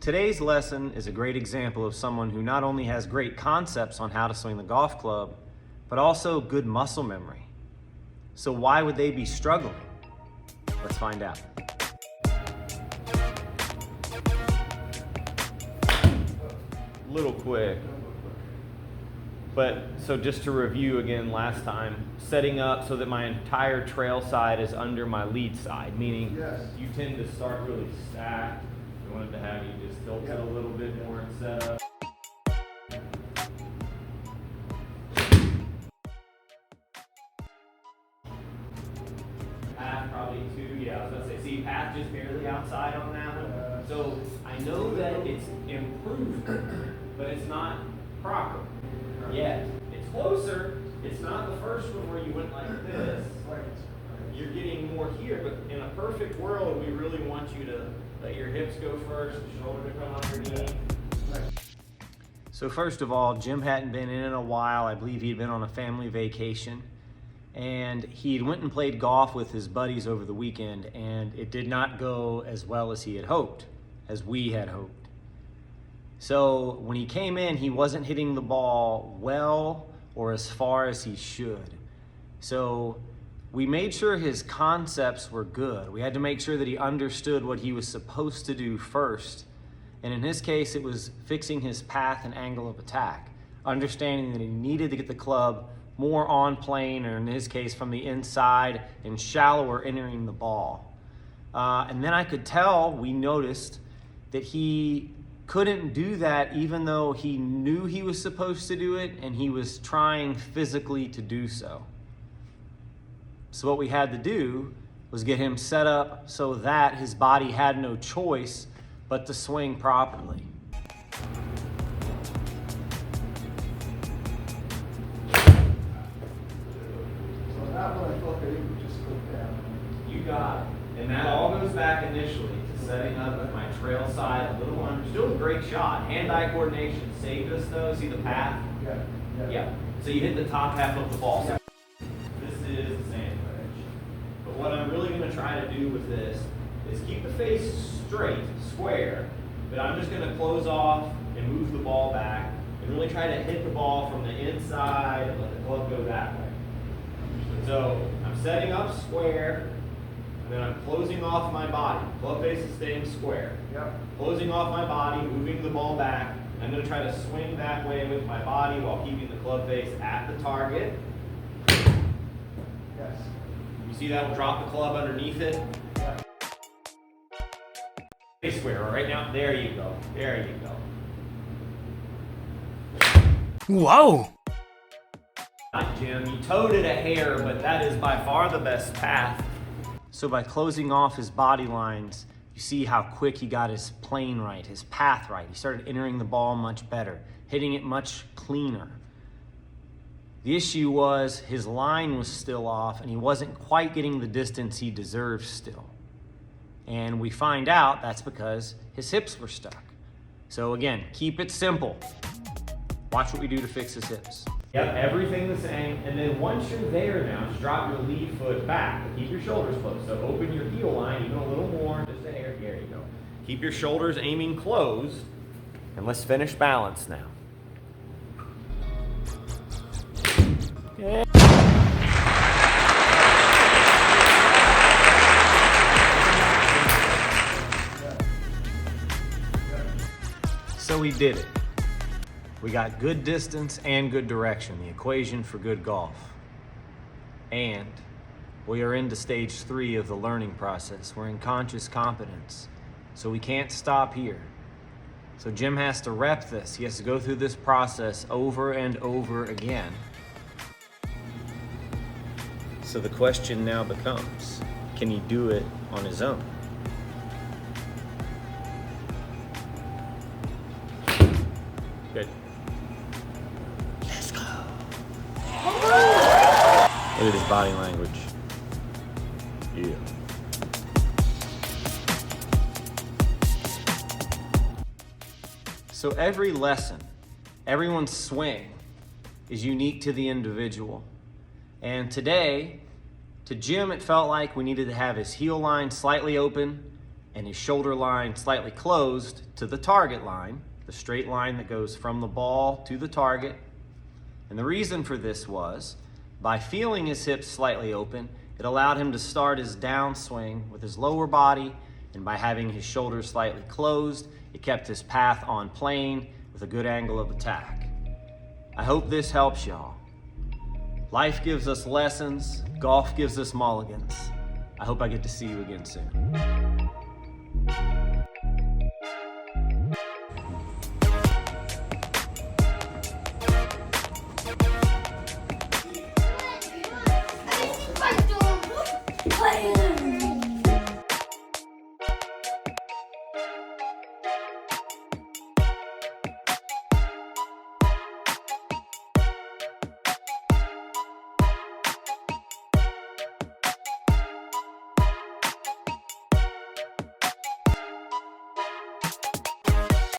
Today's lesson is a great example of someone who not only has great concepts on how to swing the golf club, but also good muscle memory. So why would they be struggling? Let's find out. Little quick. But so just to review again last time, setting up so that my entire trail side is under my lead side, meaning you tend to start really stacked. I wanted to have you just tilt it a little bit more and set up. Path probably two, yeah, I was gonna say, see, path just barely outside on that one. So I know that it's improved, but it's not proper yet. It's closer. It's not the first one where you went like this. You're getting more here, but in a perfect world, we really want you to let your hips go first, the shoulder to come underneath. So first of all, Jim hadn't been in a while. I believe he'd been on a family vacation. And he went and played golf with his buddies over the weekend, and it did not go as well as he had hoped, as we had hoped. So when he came in, he wasn't hitting the ball well or as far as he should. So we made sure his concepts were good. We had to make sure that he understood what he was supposed to do first. And in his case, it was fixing his path and angle of attack, understanding that he needed to get the club more on plane, or in his case, from the inside and shallower entering the ball. And then I could tell, we noticed, that he couldn't do that even though he knew he was supposed to do it and he was trying physically to do so. So what we had to do was get him set up so that his body had no choice but to swing properly. You got it. And that all goes back initially to setting up with my trail side a little under. Still a great shot. Hand-eye coordination saved us though. See the path? Yeah. So you hit the top half of the ball. This is the sand wedge. But what I'm really going to try to do with this is keep the face straight, square. But I'm just going to close off and move the ball back and really try to hit the ball from the inside and let the club go that way. So I'm setting up square, and then I'm closing off my body. Club face is staying square. Closing off my body, moving the ball back. I'm going to try to swing that way with my body while keeping the club face at the target. You see that will drop the club underneath it? Face square, right now. There you go. There you go. Whoa! Jim, you towed it a hair, but that is by far the best path. So by closing off his body lines, you see how quick he got his plane right, his path right. He started entering the ball much better, hitting it much cleaner. The issue was his line was still off and he wasn't quite getting the distance he deserved still. And we find out that's because his hips were stuck. So again, keep it simple. Watch what we do to fix his hips. Yep, everything the same. And then once you're there now, just drop your lead foot back. Keep your shoulders closed. So open your heel line even a little more, just a hair. There you go. Keep your shoulders aiming closed. And let's finish balance now. Okay. So we did it. We got good distance and good direction, the equation for good golf. And we are into stage 3 of the learning process. We're in conscious competence. So we can't stop here. So Jim has to rep this. He has to go through this process over and over again. So the question now becomes, can he do it on his own? Good. Let's go. Look at his body language. Yeah. So every lesson, everyone's swing is unique to the individual. And today, to Jim, it felt like we needed to have his heel line slightly open and his shoulder line slightly closed to the target line, the straight line that goes from the ball to the target. And the reason for this was, by feeling his hips slightly open, it allowed him to start his downswing with his lower body, and by having his shoulders slightly closed, it kept his path on plane with a good angle of attack. I hope this helps y'all. Life gives us lessons, golf gives us mulligans. I hope I get to see you again soon.